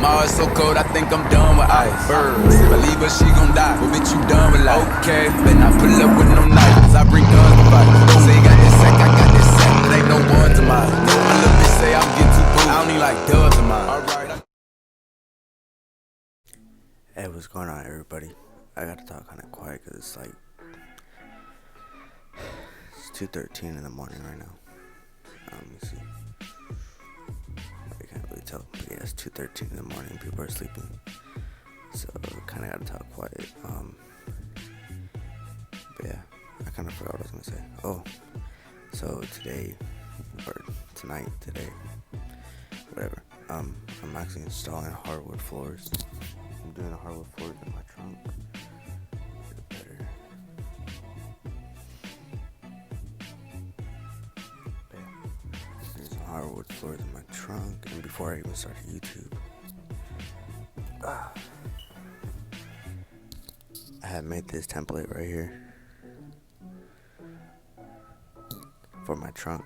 My heart's so cold, I think I'm done with ice. Birds, if I leave her, she gon' die. Well, bitch, you done with life. Okay, but not pull up with no knives. I bring guns to fight. Don't say you got this sack, I got this sack. It ain't no ones of mine. No, my little bitch say I'm getting too boo. I don't need like dubs of mine. Alright. Hey, what's going on, everybody? I gotta talk kind of quiet because it's like it's 2:13 in the morning right now. Let me see. I can't really tell, but yeah, it's 2:13 in the morning. People are sleeping, so kind of gotta talk quiet. But yeah, I kind of forgot what I was gonna say. Oh, so today or today, whatever. I'm actually installing hardwood floors. I'm doing the hardwood floors in my trunk. Better. There's some hardwood floors in my trunk, and before I even started YouTube, I had made this template right here for my trunk,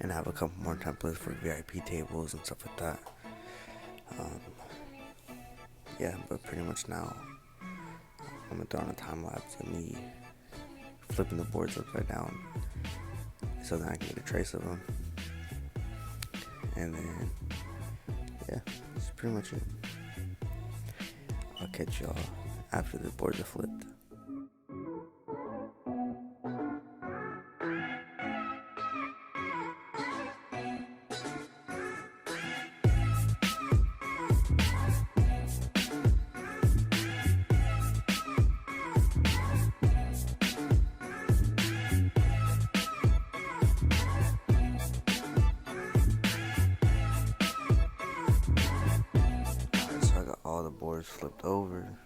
and I have a couple more templates for VIP tables and stuff like that. Yeah, but pretty much now I'm gonna throw on a time lapse of me flipping the boards upside down so that I can get a trace of them. And then, yeah, that's pretty much it. I'll catch y'all after the boards are flipped. So I got all the boards flipped over.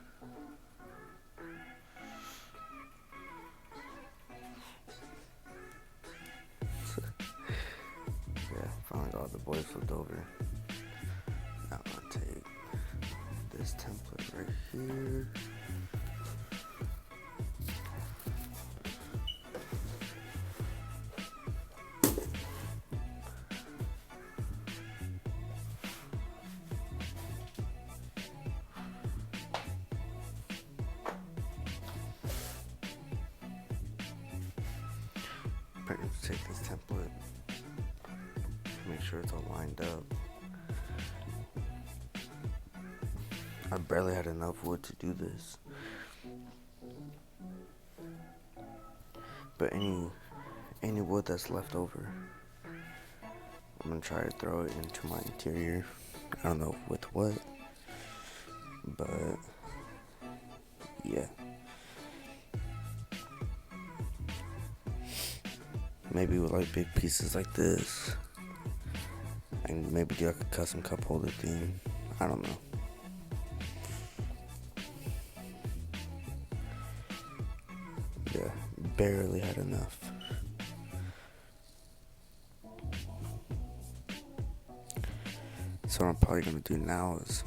Yeah, finally got all the boards flipped over. Now I'm gonna take this template right here. Pretty much take this template, make sure it's all lined up. I barely had enough wood to do this, but any wood that's left over, I'm gonna try to throw it into my interior. I don't know with what, but yeah. Maybe with like big pieces like this, and maybe do like a custom cup holder thing. I don't know. Yeah, barely had enough. So what I'm probably gonna do now is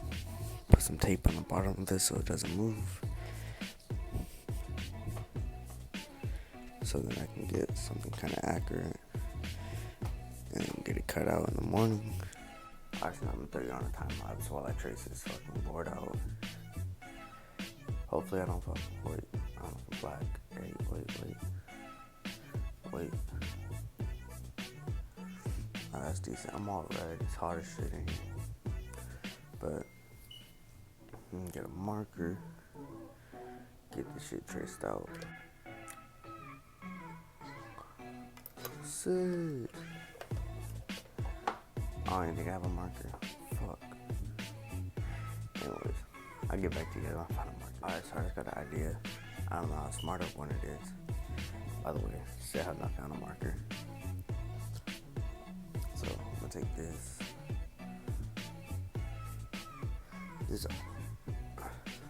put some tape on the bottom of this so it doesn't move, so then I can get something kind of accurate and get it cut out in the morning. Actually, I'm gonna throw you on a time lapse while I trace this fucking board out. Hopefully I don't fucking wait. I don't know, black. Hey, wait. Oh, that's decent. I'm all red. It's hot as shit in here. But I'm gonna get a marker. Get this shit traced out. Sick. I don't even think I have a marker. Fuck. Anyways, I'll get back to you guys when I find a marker. Alright, so I just got an idea. I don't know how smart of one it is. By the way, say I have not found a marker. So I'm gonna take this. This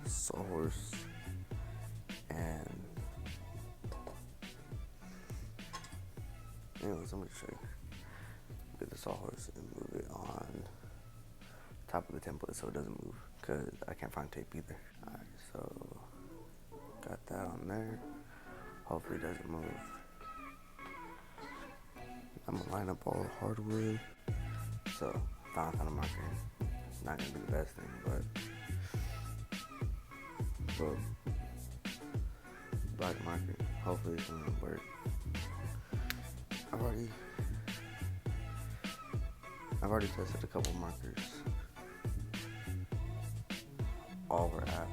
sawhorse and anyways, I'm gonna show you. Get the sawhorse and move it on top of the template so it doesn't move, because I can't find tape either. Alright, so got that on there. Hopefully it doesn't move. I'm gonna line up all the hardwood. So found a marker. not gonna be the best thing, but black market, hopefully it's gonna work. I've already tested a couple markers. All were at.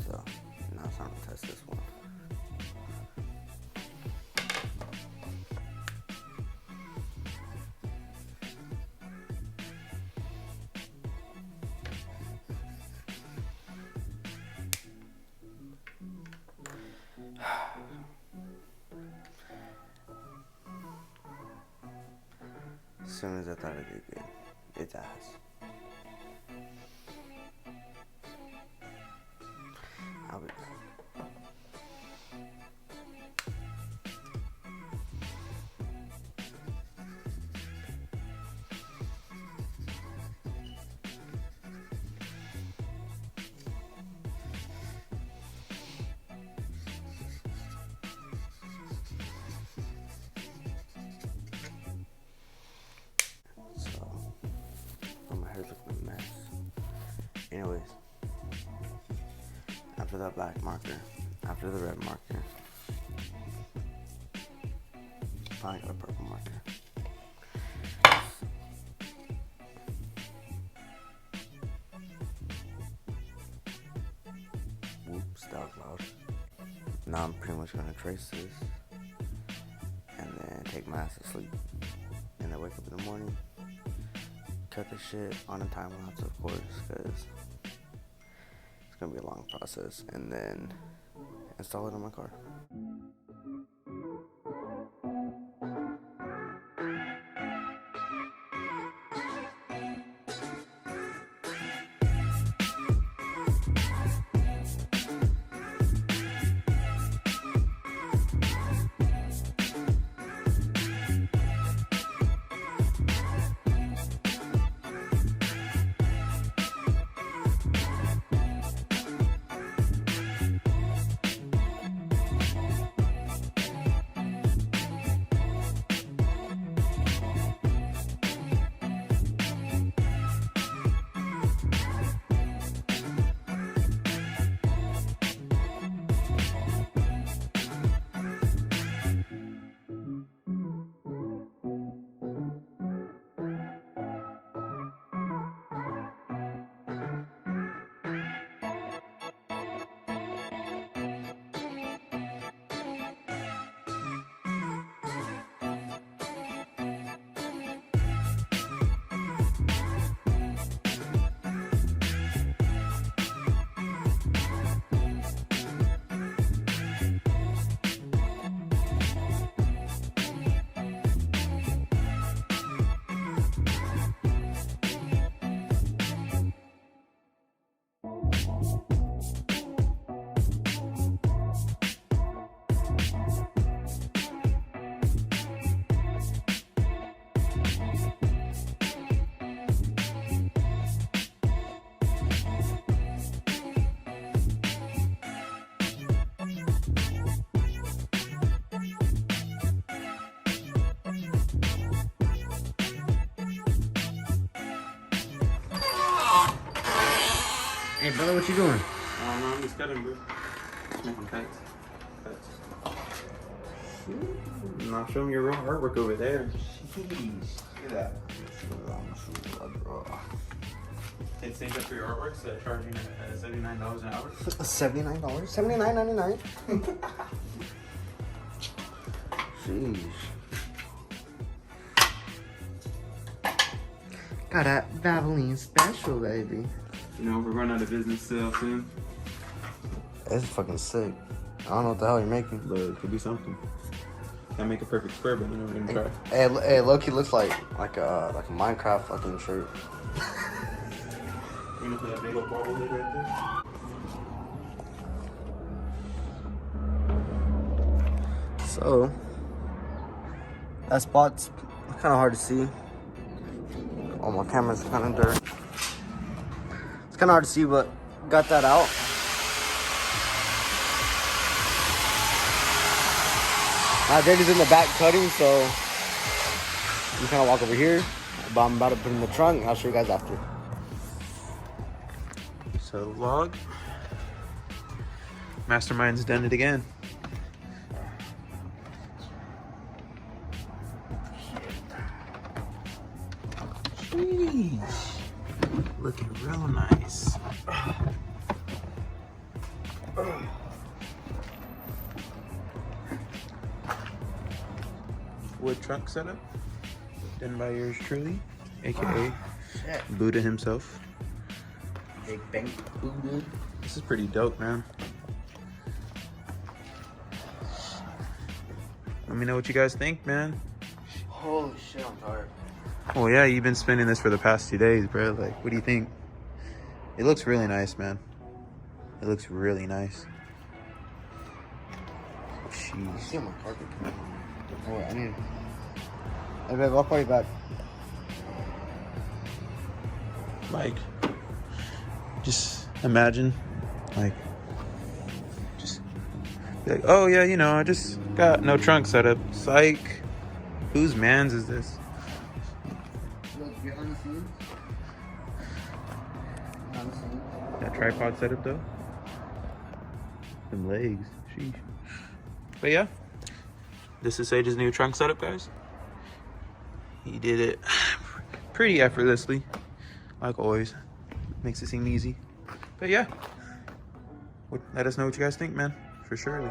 So now it's time to test this one. As soon as I thought it did good, it does. I'll be back. My hair's looking a mess. Anyways, after that black marker, after the red marker, finally got a purple marker. Whoops, that was loud. Now I'm pretty much gonna trace this and then take my ass to sleep and then wake up in the morning. Cut the shit on a time lapse, of course, because it's gonna be a long process, and then install it on my car. Hey, brother, what you doing? I'm just cutting, bro. Making cuts. Now show me your real artwork over there. Jeez. Look at that. It saves up for your artwork, so charging $79 an hour. $79? $79.99? Jeez. Got that Valvoline special, baby. You know, we're running out of business sale soon. This is fucking sick. I don't know what the hell you're making. But it could be something. Can't make a perfect square, but you know, we're gonna try. Hey, Loki looks like a Minecraft fucking shirt. You know, that big old bubble lid right there. So, that spot's kind of hard to see. Oh, my camera's kind of dirt. It's kind of hard to see, but got that out. Daddy's in the back cutting, so you kind of walk over here. But I'm about to put it in the trunk. I'll show you guys after. So log. Mastermind's done it again. Jeez. Looking real nice. Wood trunk setup. Done by yours truly, aka Buddha himself. Big bang Buddha. This is pretty dope, man. Let me know what you guys think, man. Holy shit, I'm tired. Oh yeah, you've been spinning this for the past 2 days, bro. Like, what do you think? It looks really nice, man. It looks really nice. Jeez. See my carpet. Oh, I need. Hey, babe, I'll call you back. Like, just imagine, like, just be like, oh yeah, you know, I just got no trunk setup. Psych. Whose man's is this? Look, behind the scenes. Behind the scenes. That tripod setup though. Them legs. Sheesh. But yeah, this is Sage's new trunk setup, guys. He did it pretty effortlessly, like always. Makes it seem easy. But yeah, let us know what you guys think, man, for surely.